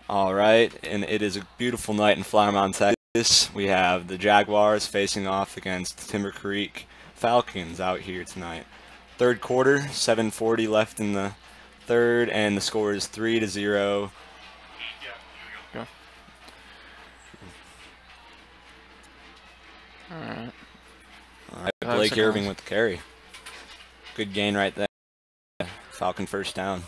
All right, and it is a beautiful night in Flower Mound, Texas. We have the Jaguars facing off against Timber Creek Falcons out here tonight. Third quarter, 7:40 left in the third, and the score is 3-0. Go. All right. All right, Blake Irving with the carry. Good gain right there. Falcon first down.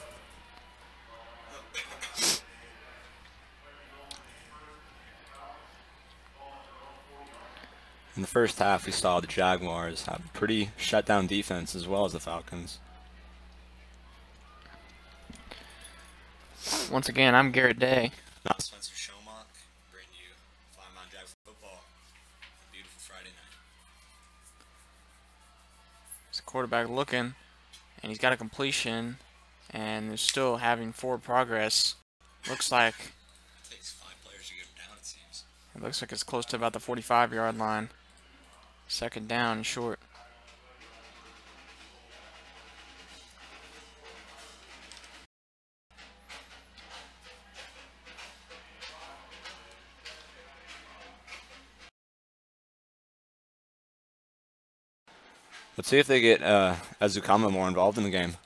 In the first half, we saw the Jaguars have a pretty shutdown defense as well as the Falcons. Once again, I'm Garrett Day. Not Spencer Shomock, bring you Flower Mound Jag football. A beautiful Friday night. It's the quarterback looking, and he's got a completion, and they're still having forward progress. Looks like It takes 5 players to get him down, it seems. it looks like it's close to about the 45-yard line. Second down, short. Let's see if they get Azukama more involved in the game.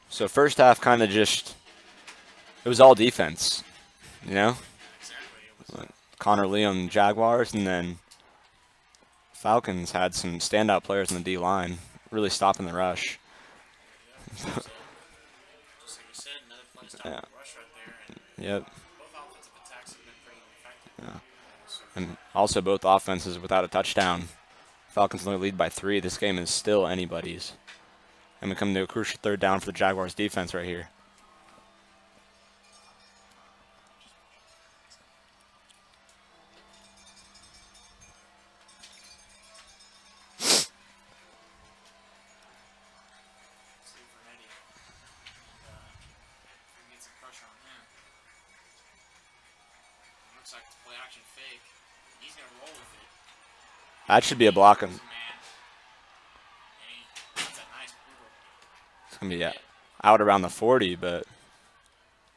So first half kind of just, it was all defense, you know? Connor Lee on the Jaguars, and then Falcons had some standout players in the D-line, really stopping the rush. Yeah. Yep. Yeah. And also both offenses without a touchdown. Falcons only lead by 3. This game is still anybody's. And we come to a crucial third down for the Jaguars defense right here. That should be a block. It's going to be out around the 40, but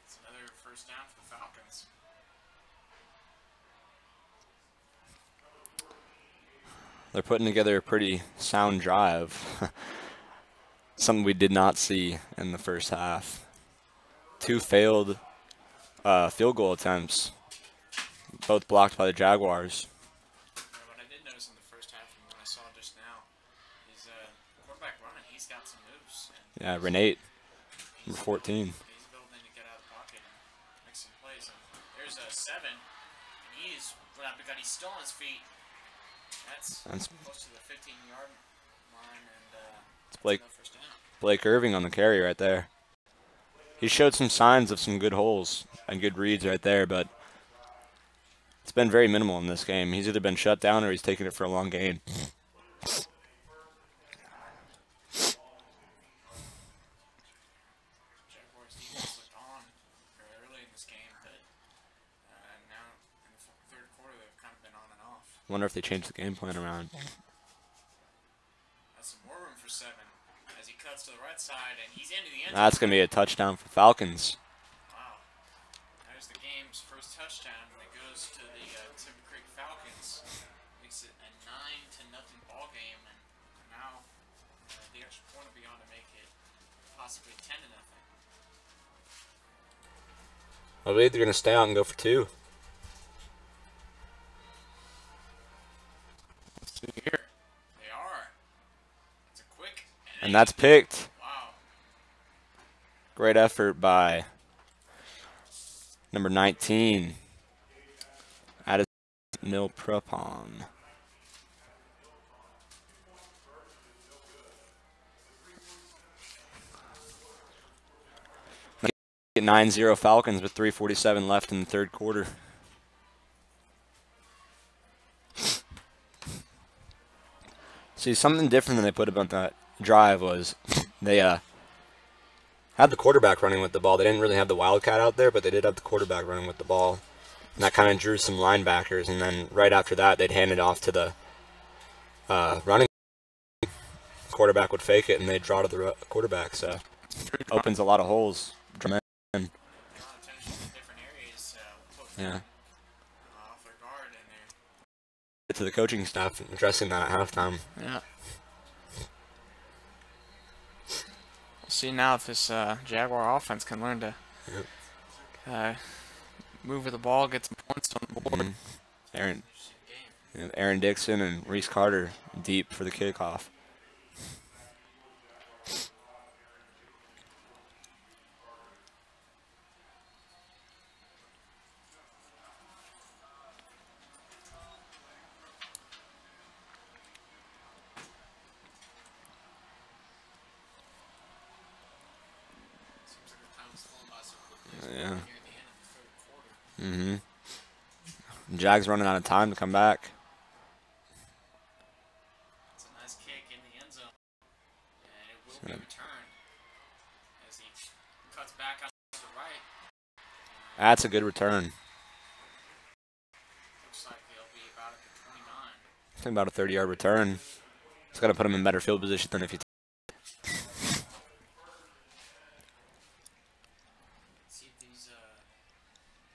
It's another first down for the Falcons. they're putting together a pretty sound drive. Something we did not see in the first half. 2 failed field goal attempts, both blocked by the Jaguars. What I did notice in the first half and what I saw just now is quarterback running. He's got some moves. Yeah, Renate, number 14. He's building to get out of the pocket and make some plays. And there's a 7, and he's because he's still on his feet. That's close to the 15-yard line, and it's Blake first down. Blake Irving on the carry right there. He showed some signs of some good holes and good reads right there, but it's been very minimal in this game. He's either been shut down or he's taken it for a long gain. Jaguars defense looked on very early in this game, but now in the third quarter they've kind of been on and off. Wonder if they changed the game plan around. That's some more room for 7 as he cuts to the right side, and he's into the end zone. That's going to be a touchdown for Falcons. Wow. There's the game's first touchdown, and it goes to the Timber Creek Falcons. Makes it a 9-0 ball game, and now the extra point will be on to make it possibly 10-0. I believe they're going to stay out and go for 2. Let's see here. They are. It's a quick. And that's picked. Wow. Great effort by number 19, Addison Milprepon. 9-0 Falcons with 3:47 left in the third quarter. See, something different than they put about that drive was they had the quarterback running with the ball. They didn't really have the Wildcat out there, but they did have the quarterback running with the ball. And that kind of drew some linebackers. And then right after that, they'd hand it off to the running quarterback would fake it and they'd draw to the quarterback, so opens a lot of holes. Drawing attention to different areas, Yeah. off their guard, and they're To the coaching staff addressing that at halftime. yeah. We'll see now if this Jaguar offense can learn to move with the ball, get some points on the board. Aaron Dixon and Reese Carter deep for the kickoff. Yeah. Jags running out of time to come back. It's a nice kick in the end zone, and it will be returned as he cuts back out to the right. That's a good return. Looks like they'll be about at the 29. I think about a 30-yard return. It's got to put him in better field position than if you. See if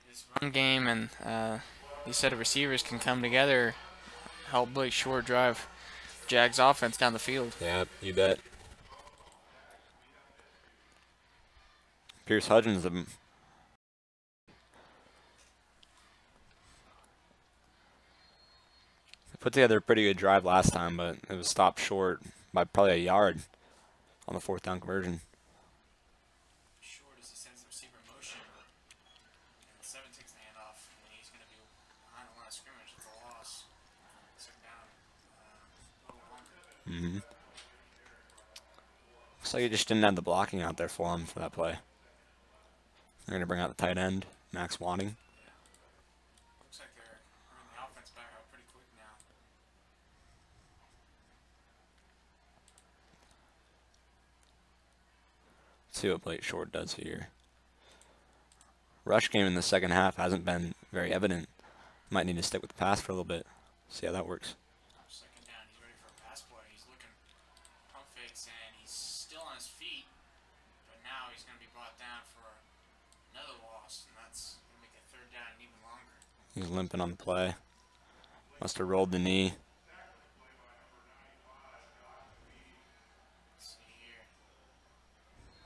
this run game and these set of receivers can come together, help Blake Short drive Jags offense down the field. Yeah, you bet. Pierce Hudgens. They put together a pretty good drive last time, but it was stopped short by probably a yard on the 4th down conversion. Short as he sends the receiver in motion, and 7 takes the handoff, and he's going to be behind the line of scrimmage. It's a loss. Second down, a little longer. Looks like he just didn't have the blocking out there for him for that play. They're going to bring out the tight end, Max Wanting. Looks like they're running the offense back out pretty quick now. Let's see what Blake Short does here. Rush game in the second half hasn't been very evident. Might need to stick with the pass for a little bit. See how that works. Second down, he's ready for a pass play. He's looking pump fakes, and he's still on his feet. But now he's going to be brought down for another loss, and that's going to make a 3rd down even longer. He's limping on the play. Must have rolled the knee. Let's see here.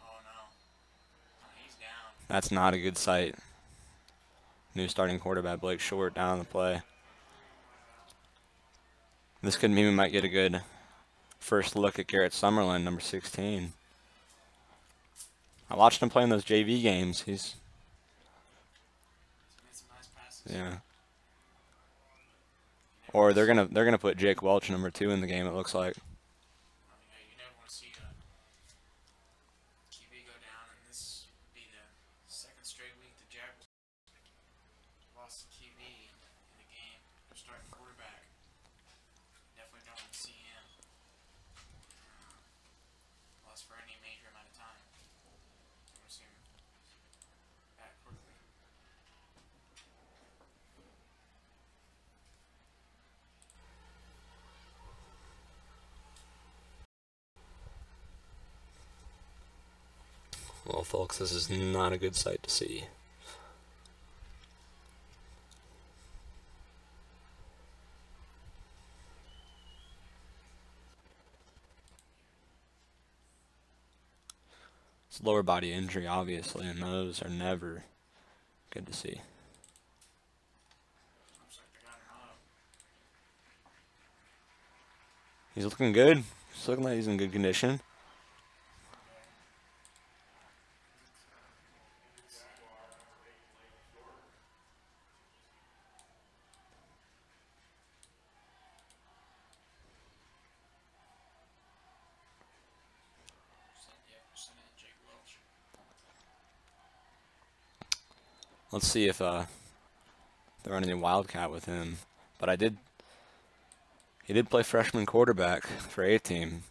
Oh, no. Oh, he's down. That's not a good sight. New starting quarterback Blake Short down on the play. This could mean we might get a good first look at Garrett Summerlin, number 16. I watched him play in those JV games. He's made some nice passes. yeah. Or they're gonna put Jake Welch, number 2, in the game. It looks like. Yeah, you never want to see a QB go down, and this would be the 2nd straight week the Jaguars lost the QB in the game. Their starting quarterback. Definitely don't want to see him lost for any major amount of time. I want to see him back quickly. Well, folks, this is not a good sight to see. It's lower body injury, obviously, and those are never good to see. Looks like they got him up. He's looking good. He's looking like he's in good condition. Jake Welch. Let's see if they're running a Wildcat with him. But he did play freshman quarterback for A-team.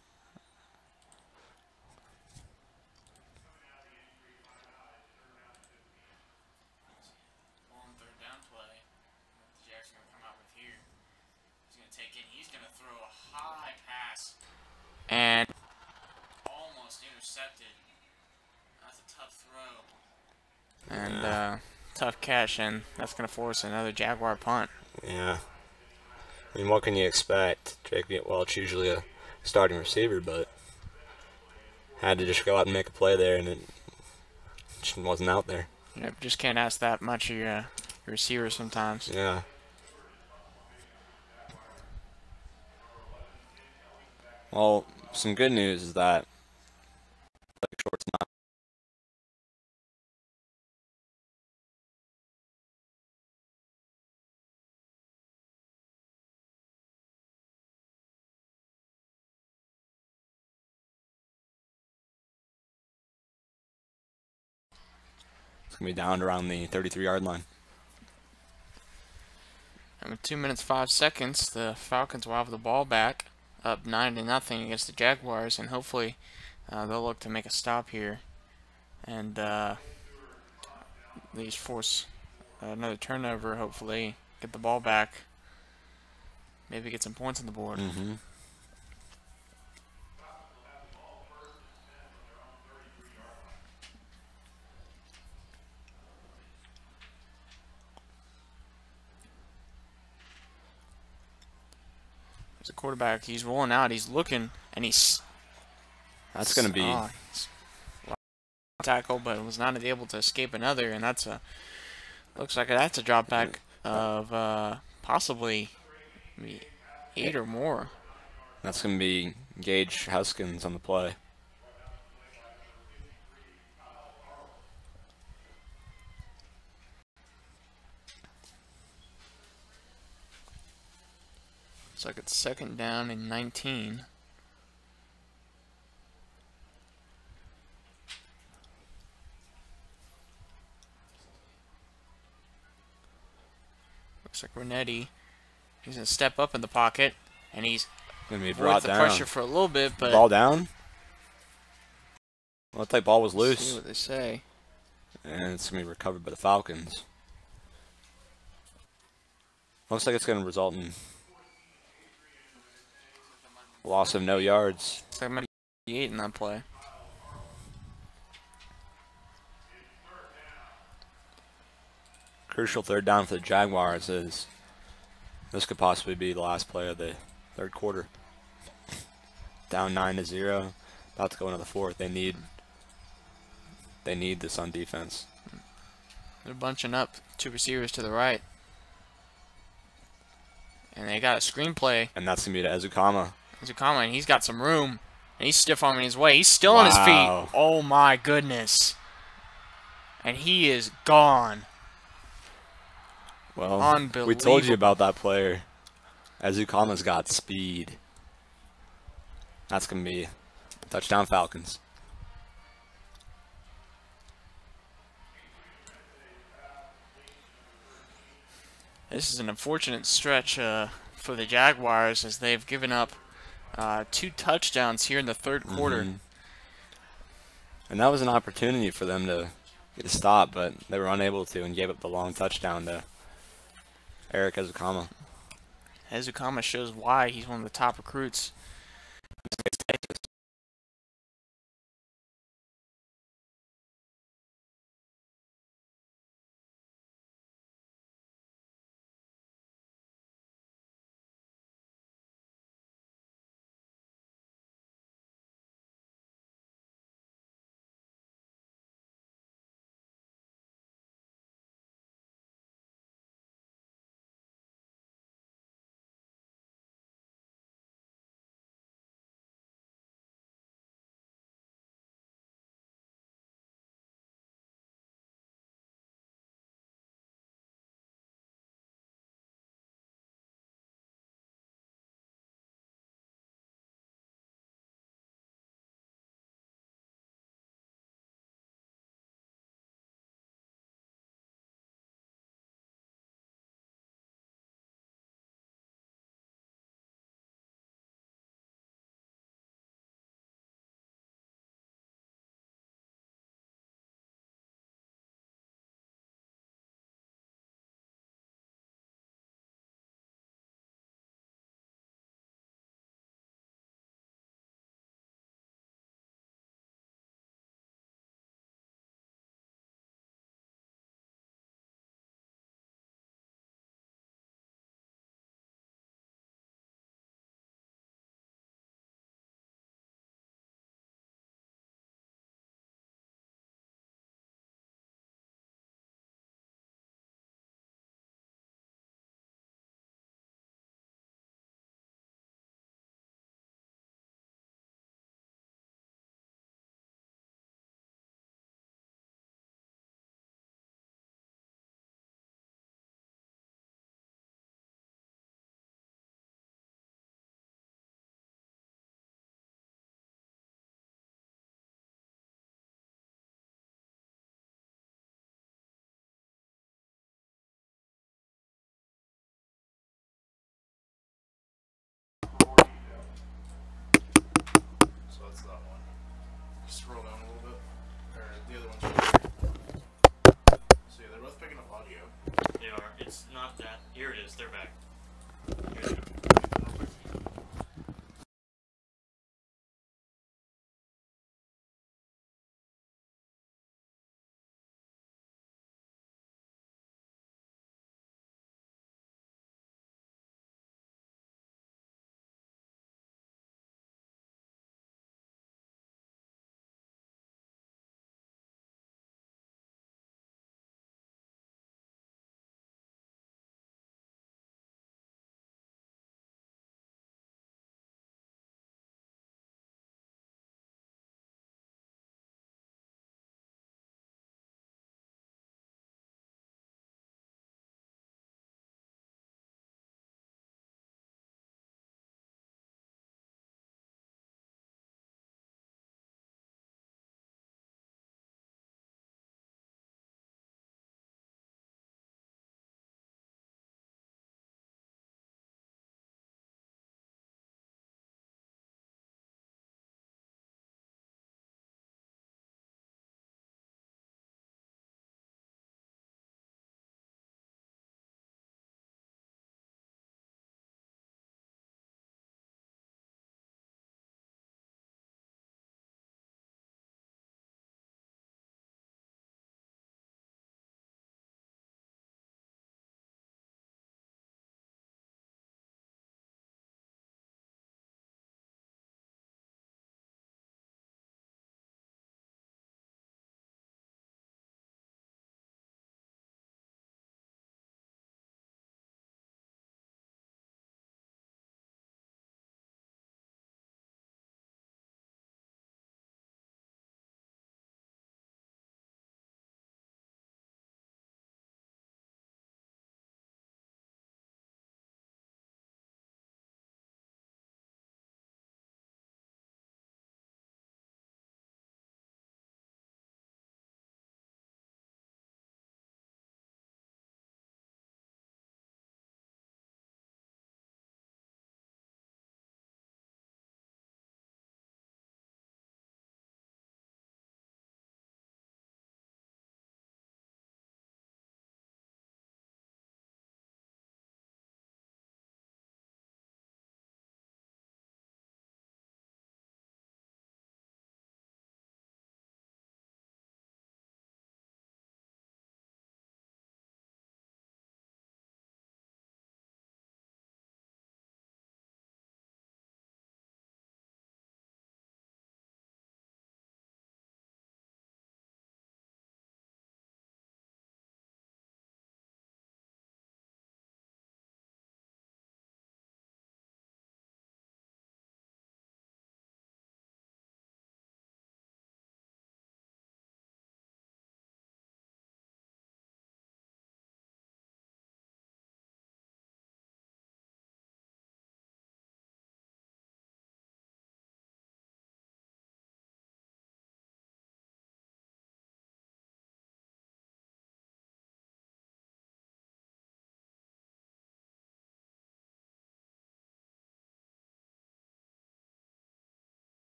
Long 3rd down play. The Jags going to come out with here. He's going to take it. He's going to throw a high pass. And almost intercepted. That's a tough throw. And tough catch, and that's going to force another Jaguar punt. Yeah. I mean, what can you expect? Drake, well, it's usually a starting receiver, but had to just go out and make a play there, and it just wasn't out there. Yep, just can't ask that much of your receiver sometimes. Yeah. Well, some good news is that short's not. It's going to be down around the 33-yard line. And with 2 minutes 5 seconds, the Falcons will have the ball back, up 9-0 against the Jaguars, and hopefully they'll look to make a stop here and at least force another turnover. Hopefully, get the ball back, maybe get some points on the board. Mm-hmm. There's a quarterback. He's rolling out. He's looking, and he's. That's going to be. Tackle, but was not able to escape another, and that's a. Looks like that's a drop back of possibly maybe 8 or more. That's going to be Gage Huskins on the play. Looks like it's 2nd down and 19. Looks like Renetti. He's going to step up in the pocket, and he's Going to be brought the down. pressure for a little bit, but Ball down? Looked like ball was let's loose. see what they say. And it's going to be recovered by the Falcons. Looks like it's going to result in loss of no yards. Looks like might be 8 in that play. Crucial 3rd down for the Jaguars as this could possibly be the last play of the 3rd quarter. Down 9-0, about to go into the 4th. They need this on defense. They're bunching up 2 receivers to the right. And they got a screenplay. And that's going to be to Ezukama. Ezukama, and he's got some room. And he's stiff arming his way. He's still on his feet. Oh my goodness. And he is gone. Well, Unbelievable. we told you about that player. Ezukama's got speed. That's going to be touchdown Falcons. This is an unfortunate stretch for the Jaguars as they've given up 2 touchdowns here in the 3rd quarter. And that was an opportunity for them to get a stop, but they were unable to and gave up the long touchdown to Eric Ezukama. Ezukama shows why he's one of the top recruits.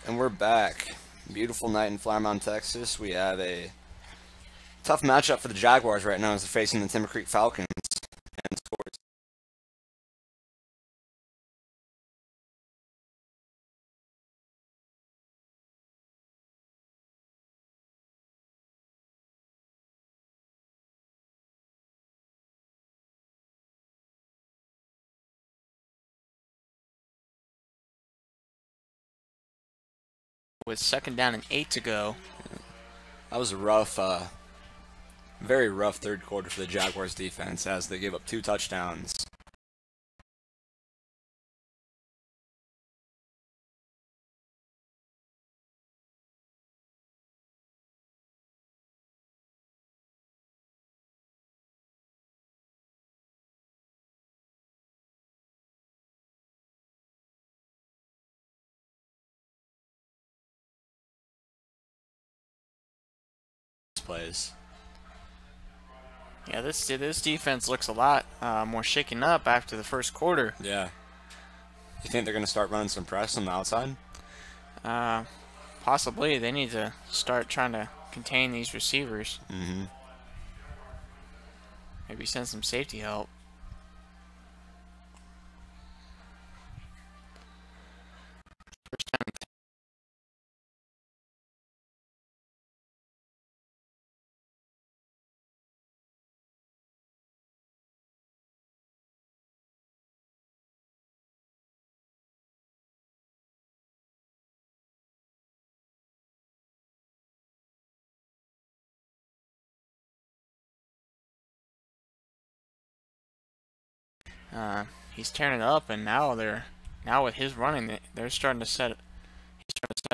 And we're back. Beautiful night in Flower Mound, Texas. We have a tough matchup for the Jaguars right now as they're facing the Timber Creek Falcons. And scores. With 2nd down and 8 to go. That was a rough, very rough third quarter for the Jaguars defense as they gave up 2 touchdowns. Plays. Yeah, this defense looks a lot more shaken up after the first quarter. Yeah. You think they're going to start running some press on the outside? Possibly. They need to start trying to contain these receivers. Mm-hmm. Maybe send some safety help. First down and 10. He's tearing it up, and now with his running, they're starting to set. He's trying to set.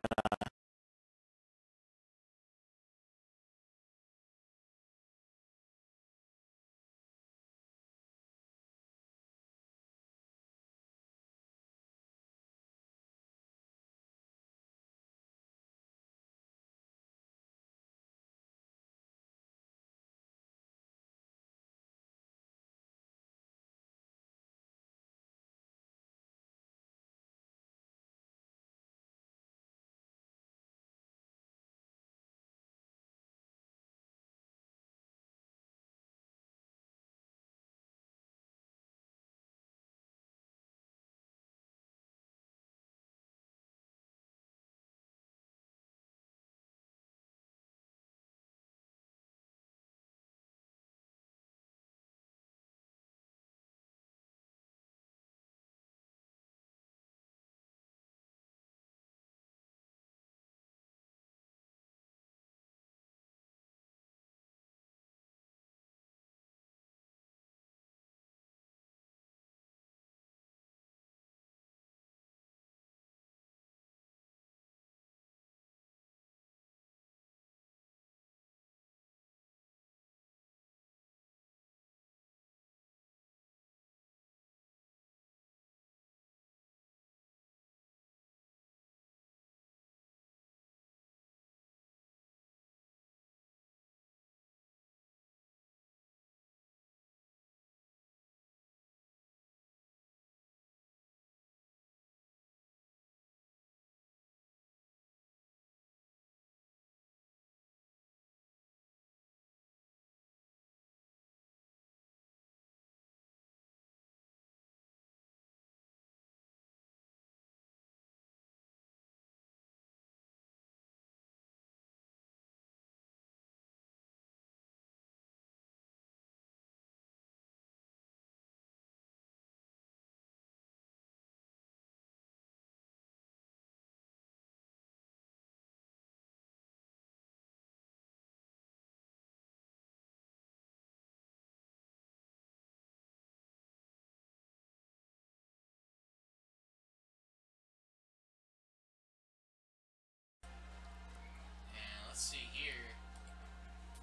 Let's see here.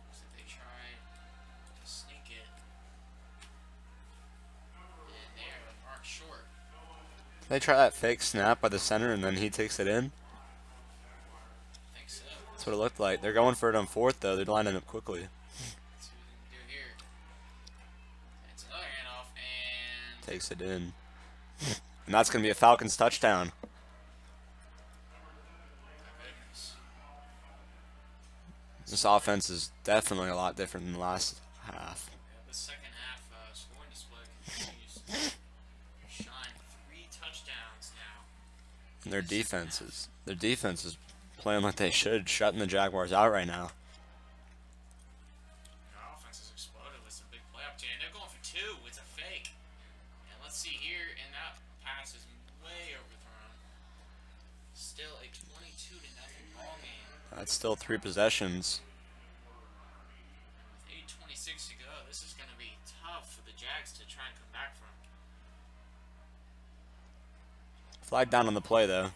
Looks like they tried to sneak it. And there, the mark short. They try that fake snap by the center and then he takes it in. I think so. That's what it looked like. They're going for it on 4th though. They're lining up quickly. Let's see what they can do here. It's another handoff and Takes it in. And that's going to be a Falcons touchdown. This offense is definitely a lot different than the last half. The second half scoring display continues to shine. 3 touchdowns now. And their defense is playing like they should, shutting the Jaguars out right now. Their offense has exploded with some big play opportunity. And they're going for 2. It's a fake. And let's see here, and that pass is way overthrown. Still a 22-0 ball game. That's still 3 possessions. With 8:26 to go, this is going to be tough for the Jags to try and come back from. Flag down on the play, though.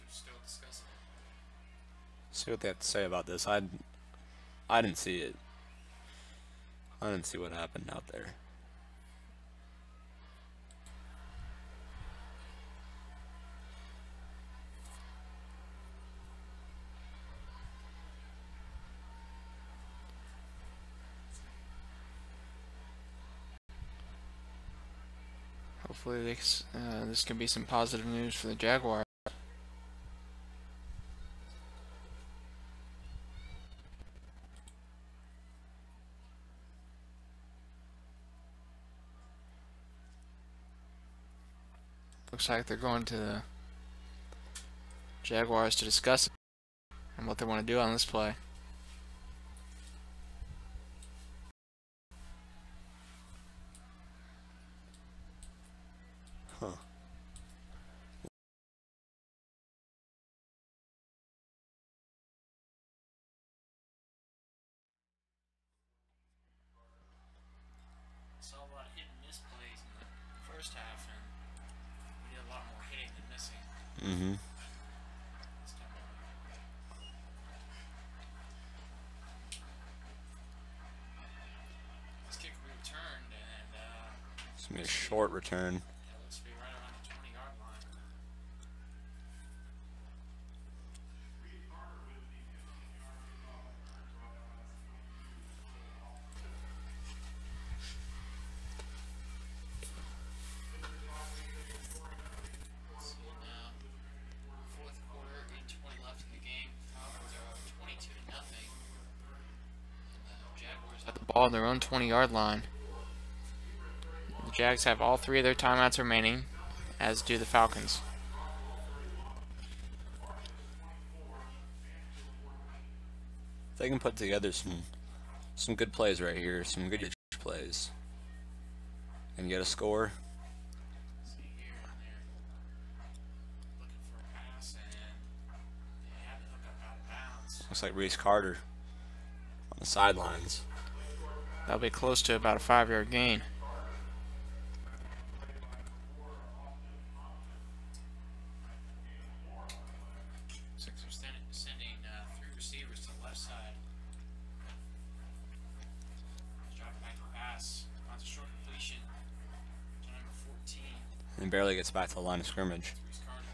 Still discussing it. See what they have to say about this. I didn't see it. I didn't see what happened out there. Hopefully this can be some positive news for the Jaguars. Looks like they're going to the Jaguars to discuss it and what they want to do on this play. Huh. Saw a lot of hit and miss plays in the first half, and we did a lot more hitting than missing. Mm-hmm. This time around. This kick returned, and It's gonna be a short return. it looks to be right around the 20-yard line. See now, fourth quarter, 8:20 left in the game. Falcons are up 22-0. Jaguars Got the ball on their own 20-yard line. The Jags have all 3 of their timeouts remaining, as do the Falcons. If they can put together some good plays right here, some good plays, and get a score. See here, and they're looking for a pass, and they have the hook up out of bounds. Looks like Reese Carter on the sidelines. That'll be close to about a 5-yard gain. Sixers sending 3 receivers to the left side. Dropping back to pass. On a short completion to number 14. And barely gets back to the line of scrimmage. Reese Carter.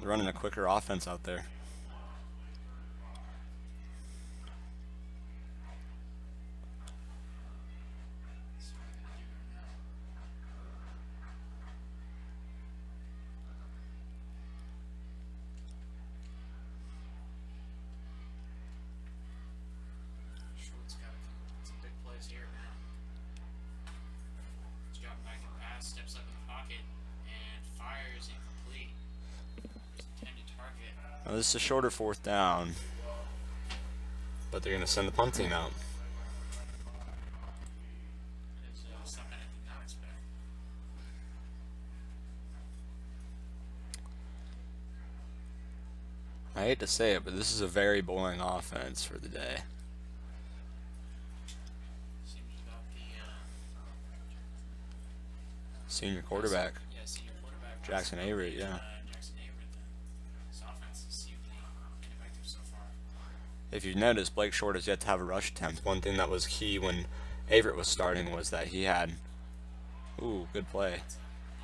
They're running a quicker offense out there. See what they're gonna do here now. Short's got to come up with some big plays here now. He's dropping back to pass, steps up in the pocket, and fires incomplete. His intended target. Now, this is a shorter 4th down, but they're going to send the punt team out. Is something I did not expect. I hate to say it, but this is a very boring offense for the day. Seems about the Senior quarterback. senior quarterback Jackson Avery, yeah. Jackson Avery. This offense seems to be ineffective so far. If you've noticed, Blake Short has yet to have a rush attempt. One thing that was key when Averett was starting was that he had, good play.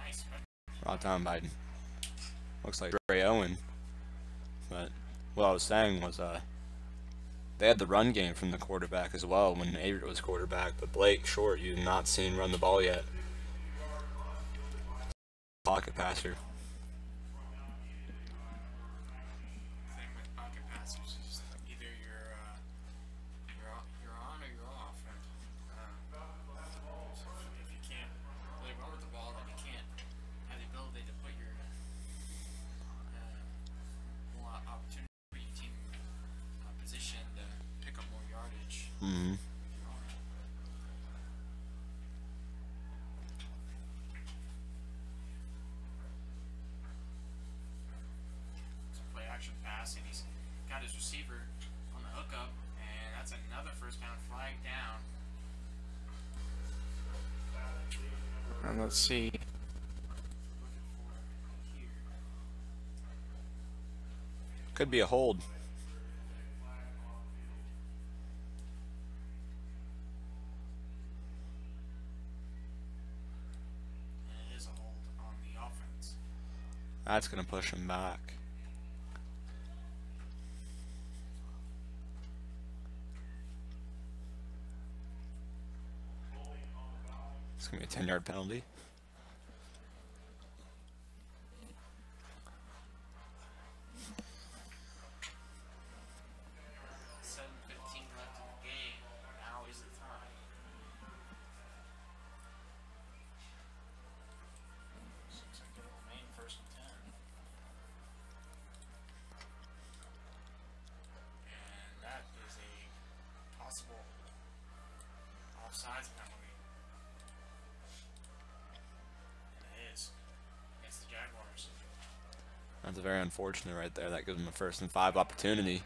Nice, Brought down by, looks like Dre Owen. But what I was saying was they had the run game from the quarterback as well when Averett was quarterback. But Blake Short, you've not seen run the ball yet. pocket passer. Thing with pocket passers is either you're on or you're off, and so if you can't really run with the ball, then you can't have the ability to put your more opportunity for your team position to pick up more yardage. Mm-hmm. Play action pass, and he's got his receiver on the hookup, and that's another first down, flag down. And let's see. Could be a hold. And it is a hold on the offense. That's going to push him back. It's going to be a 10-yard penalty. Offsides penalty. And it is against the Jaguars. That's very unfortunate right there. That gives them a 1st and 5 opportunity. Here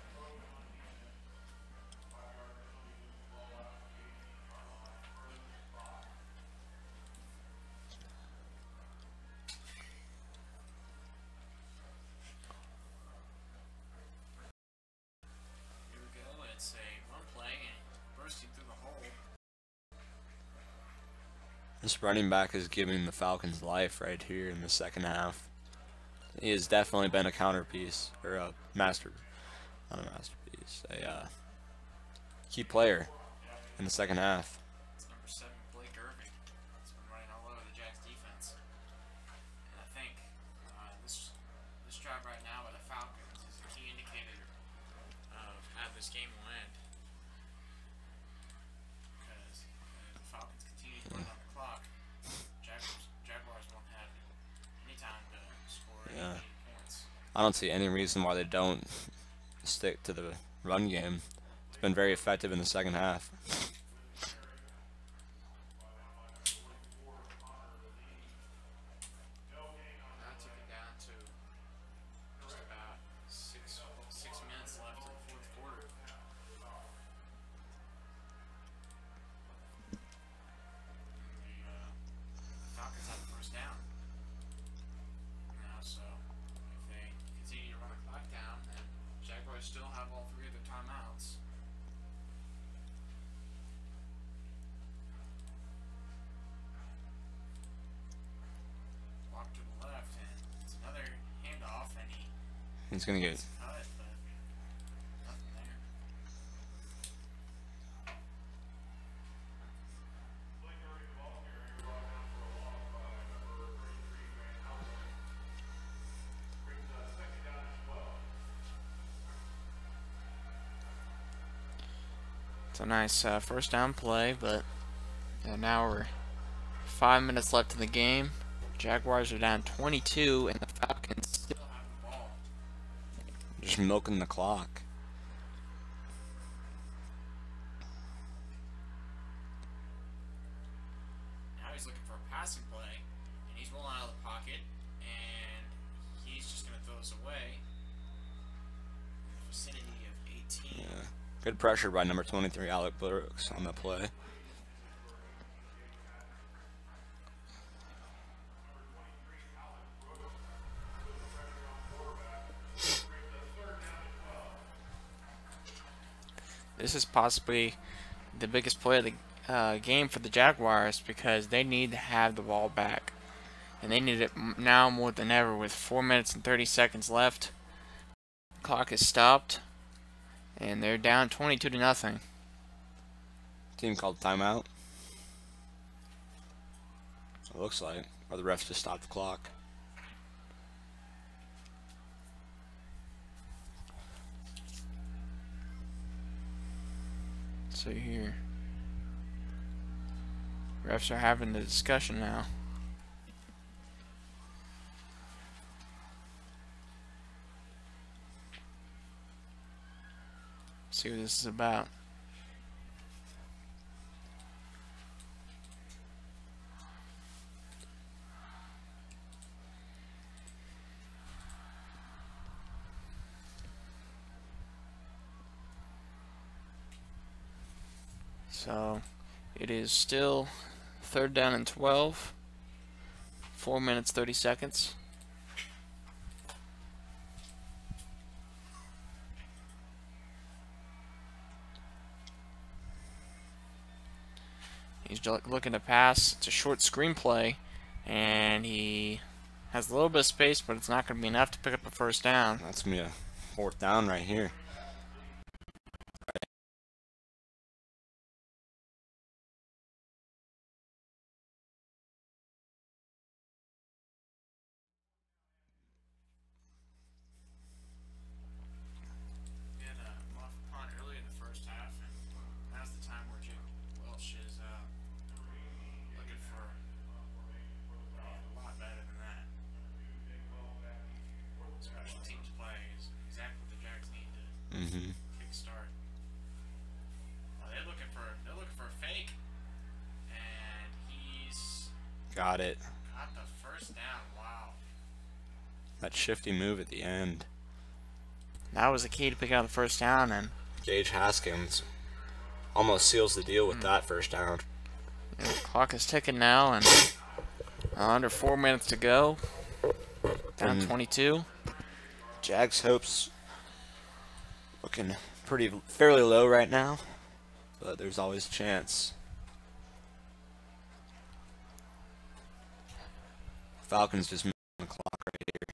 we go. It's a run play and bursting through the hole. This running back is giving the Falcons life right here in the second half. He has definitely been a counterpiece, or a not a masterpiece, a key player in the second half. It's number 7, Blake Irving. He's been running all over the Jags defense. And I think this drive right now by the Falcons is a key indicator of how this game will end. Because if the Falcons continue to run on the clock, Jaguars won't have any time to score any points. I don't see any reason why they don't stick to the run game. It's been very effective in the second half. That took it down to just about six minutes left in the fourth quarter. The Falcons have the first down now, so if they continue to run the clock down, then Jaguars still have all 3 of their timeouts. Walk to the left, and it's another handoff, and He's going to get cut, but nothing there. It's a nice first down play, but now we're 5 minutes left in the game. Jaguars are down 22, and the Falcons still Have the ball. just milking the clock. Now he's looking for a passing play, and he's rolling out of the pocket, and he's just going to throw this away in the vicinity of 18. Yeah. Good pressure by number 23, Alec Brooks, on the play. This is possibly the biggest play of the game for the Jaguars because they need to have the ball back. And they need it now more than ever with 4 minutes and 30 seconds left. Clock is stopped. And they're down 22-0. Team called timeout. It looks like. Or the refs just stopped the clock. see here. Refs are having the discussion now. See what this is about. So it is still 3rd down and 12. 4 minutes 30 seconds. He's looking to pass. It's a short screenplay, and he has a little bit of space, but it's not going to be enough to pick up a 1st down. That's going to be a 4th down right here. Kickstart. Oh, they're looking for a fake, and he's got it. Got the 1st down. Wow. That shifty move at the end. That was the key to pick out the 1st down, and Gage Haskins almost seals the deal with that 1st down. The clock is ticking now, and under 4 minutes to go. Down 22. Jags' hopes looking fairly low right now, but there's always a chance. Falcons just moving the clock right here.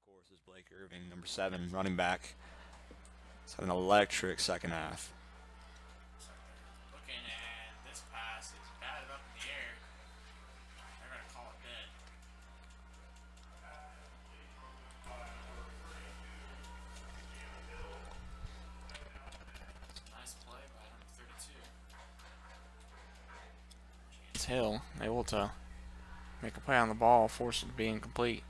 Of course is Blake Irving, number 7, running back. It's had an electric 2nd half. Looking at this pass, it's batted up in the air. They're going to call it dead. Nice play by number 32. It's Hill able to make a play on the ball, force it to be incomplete.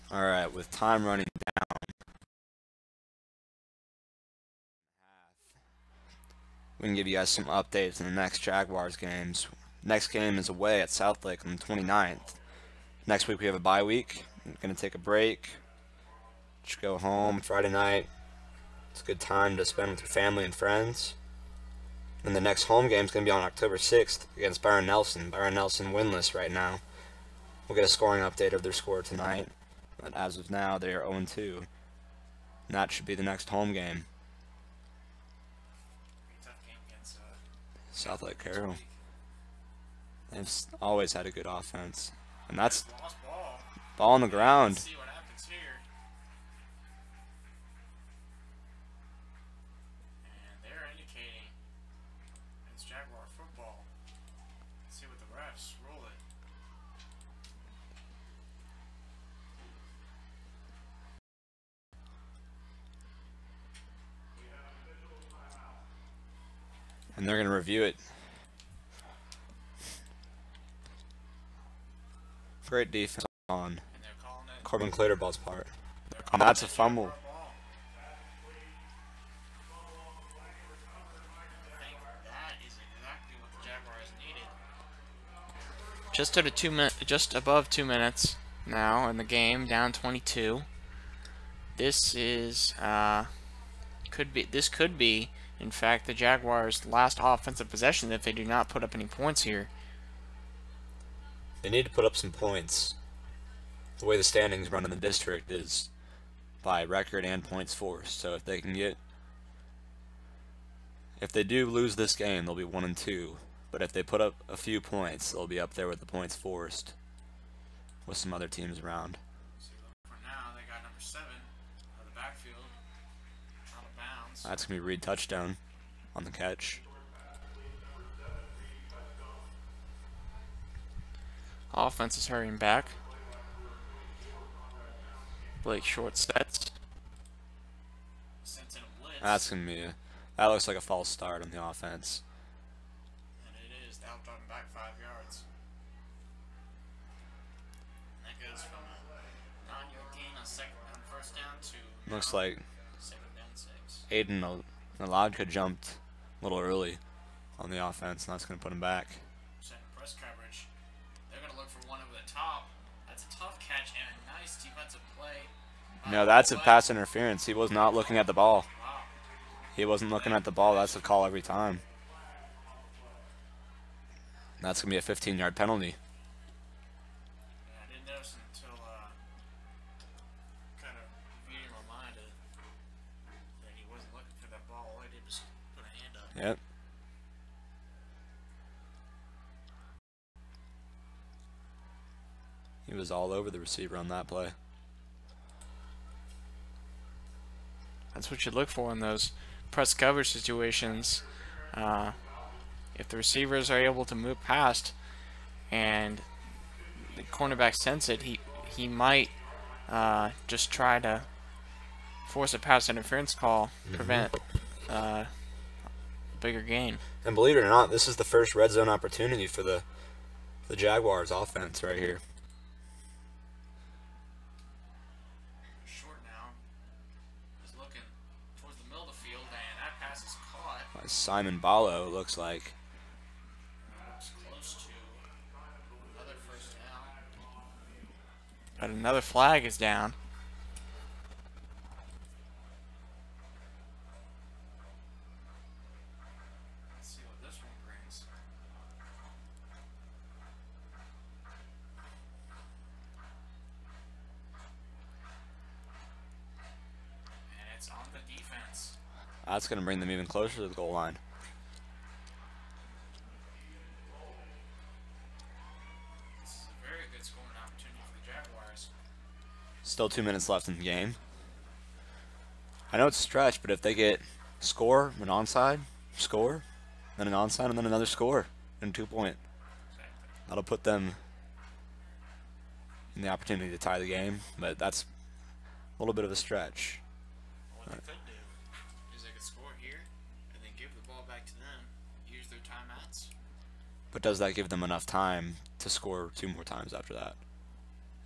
All right, with time running down, we can give you guys some updates in the next Jaguars games. Next game is away at Southlake on the 29th. Next week we have a bye week. We're going to take a break. Just go home Friday night. It's a good time to spend with your family and friends. And the next home game is going to be on October 6th against Byron Nelson. Byron Nelson winless right now. We'll get a scoring update of their score tonight. But as of now, they are 0-2. And that should be the next home game. Tough game against Southlake Carroll. They've always had a good offense. And that's lost ball. ball on the ground. Let's see what happens here. And they're indicating it's Jaguar football. Let's see what the refs rule it. And they're going to review it. Great defense on And they're calling it. Corbin Clatterball's part. They're And calling that's it a fumble. Jaguar ball. I think that is exactly what the Jaguars needed. Just above 2 minutes now in the game, down 22. This is could be in fact the Jaguars' last offensive possession if they do not put up any points here. They need to put up some points. The way the standings run in the district is by record and points forced. So if they do lose this game, they'll be 1-2. But if they put up a few points, they'll be up there with the points forced with some other teams around. So for now, 7 of the backfield, out of bounds. That's going to be Reed touchdown on the catch. Offense is hurrying back. Blake short sets. Sent in a blitz. That's going to be that looks like a false start on the offense. And it is. Now dropping back 5 yards. And that goes from a 9-yard gain on first down to Looks like 2nd down 6. Aiden Naladka jumped a little early on the offense, and that's going to put him back. Setting press coverage. They're going to look for one over the top. That's a tough catch and a nice defensive play. No, that's a pass interference. He was not looking at the ball. Wow. He wasn't looking at the ball. That's a call every time. That's going to be a 15-yard penalty. Yeah, I didn't notice until kind of reading my mind that he wasn't looking for that ball. All he did was put a hand up. Yep. He was all over the receiver on that play. That's what you look for in those press coverage situations. If the receivers are able to move past and the cornerback sense it, he might just try to force a pass interference call, prevent a bigger gain. And believe it or not, this is the first red zone opportunity for the Jaguars offense right here. Short now is looking towards the middle of the field, and that pass is caught. Simon Ballo looks like. Looks close to another first down. But another flag is down. Let's see what this one brings. And it's on the defense. That's going to bring them even closer to the goal line. This is a very good scoring opportunity for the Jaguars. Still 2 minutes left in the game. I know it's a stretch, but if they get score, an onside, score, then an onside, and then another score, and 2-point, that'll put them in the opportunity to tie the game, but that's a little bit of a stretch. What they could do is they could score here and then give the ball back to them, use their timeouts. But does that give them enough time to score 2 more times after that?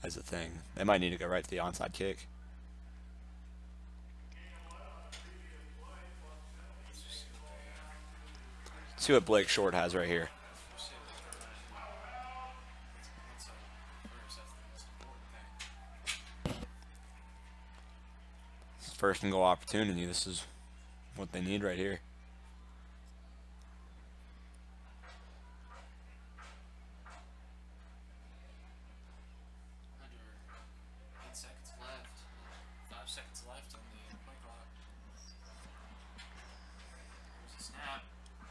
As a thing. They might need to go right to the onside kick. See what Blake Short has right here. First and goal opportunity. This is what they need right here. Under 8 seconds left. 5 seconds left on the play clock. Here's a snap.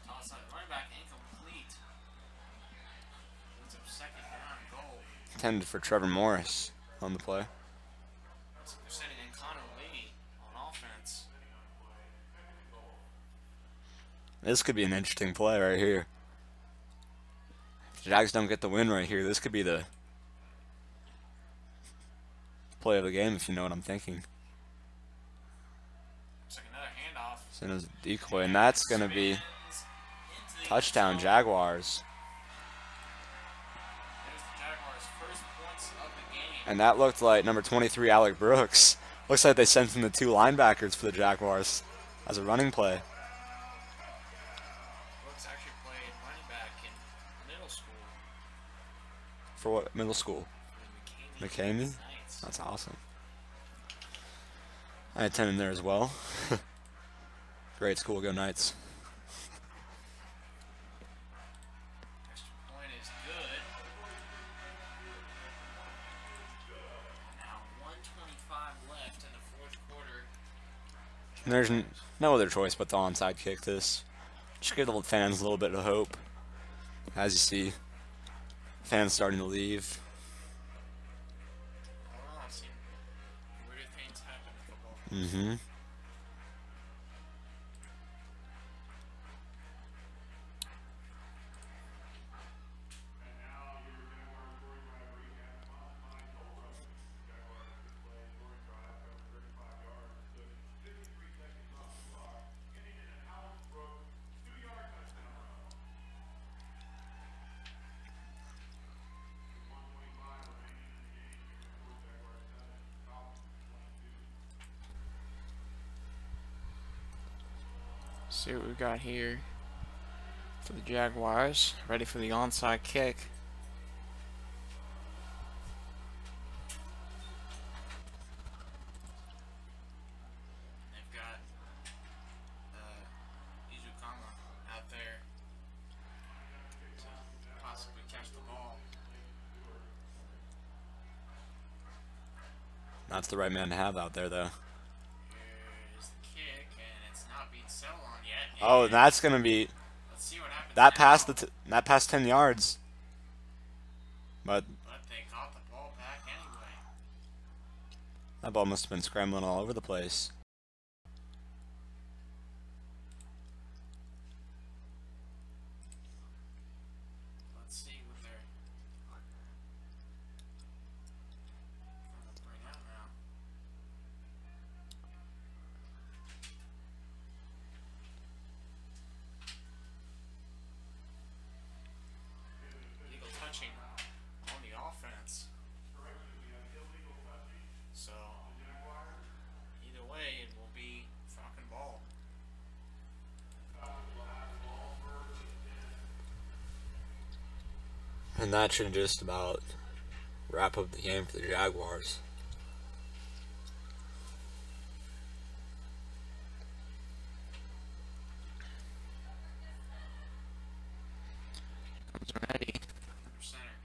Toss out running back incomplete. Leads up 2nd down goal. Intended for Trevor Morris on the play. Looks like they're setting in Connor Lee on offense. This could be an interesting play right here. If the Jags don't get the win right here, this could be the play of the game, if you know what I'm thinking. Looks like another handoff. Send as a decoy, and that's going to be Spins into the touchdown end zone. Jaguars. There's the Jaguars' first points of the game. And that looked like number 23, Alec Brooks. Looks like they sent in the 2 linebackers for the Jaguars as a running play. Brooks actually played running back in middle school For what? Middle school? for the McCamey? Knights. That's awesome. I attended there as well. Great school, go Knights. Extra point is good. Now 1:25 left in the 4th quarter. And there's no other choice but to onside kick this. Just give the fans a little bit of hope. As you see, fans starting to leave. I don't know, I've seen weirder things Mm-hmm. See what we got here for the Jaguars. Ready for the onside kick. They've got Izukama out there to possibly catch the ball. That's the right man to have out there, though. Here's the kick, and it's not being settled on yet. Oh, that's gonna be Let's see what happens. that now. that passed 10 yards. But They caught the ball back anyway. that ball must have been scrambling all over the place. Let's see what they're going to bring out now. Illegal touching on the offense. So, either way, it will be Falcon ball. And that should just about wrap up the game for the Jaguars. Comes ready. Under center.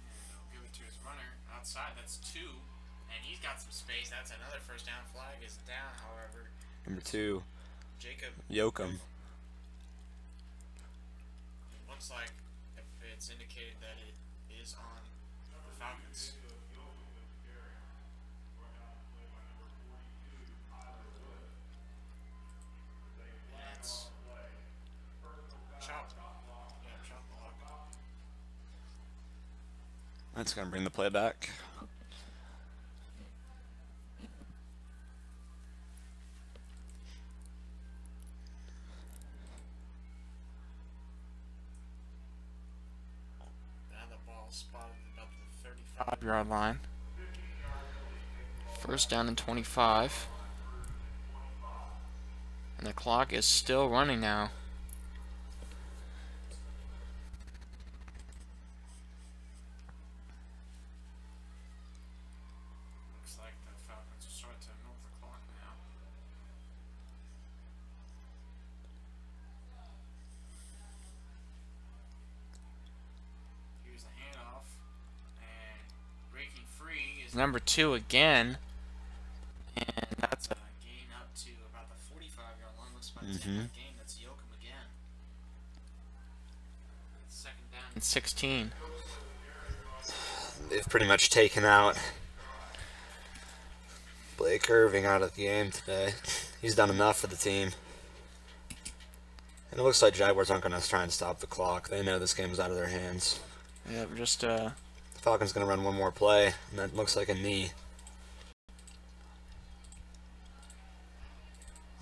And he'll give it to his runner outside. That's 2. And he's got some space. That's another first down. Flag is down, however. Number 2, Jacob. Yoakum. It looks like it's indicated that it is on the Falcons. And it's chop. Yeah, chop block. That's gonna bring the play back. Now the ball spotted about the 5-yard line. First down and 25. And the clock is still running now. Looks like the Falcons will start to milk the clock now. Here's the handoff. And breaking free is Number 2 again. And that's a gain up to about the 45-yard line. Looks like Mhm. a game. That's Yoakum again. Second down. and 16. They've pretty much taken out Blake Irving out of the game today. He's done enough for the team. And it looks like Jaguars aren't going to try and stop the clock. They know this game's out of their hands. Yeah, just The Falcons going to run one more play, and that looks like a knee.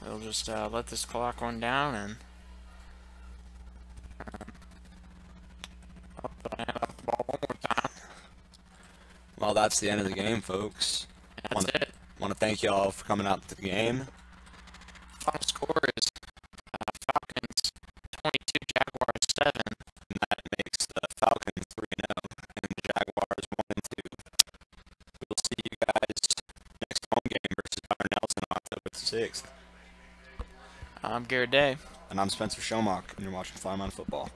they'll just let this clock run down and Well, that's the end of the game, folks. that's it. Want to thank y'all for coming out to the game. Final score is Falcons 22, Jaguars 7. And that makes the Falcons 3-0 and the Jaguars 1-2. We'll see you guys next home game versus Byron Nelson on October 6th. I'm Garrett Day. And I'm Spencer Shomach, and you're watching Flyman Football.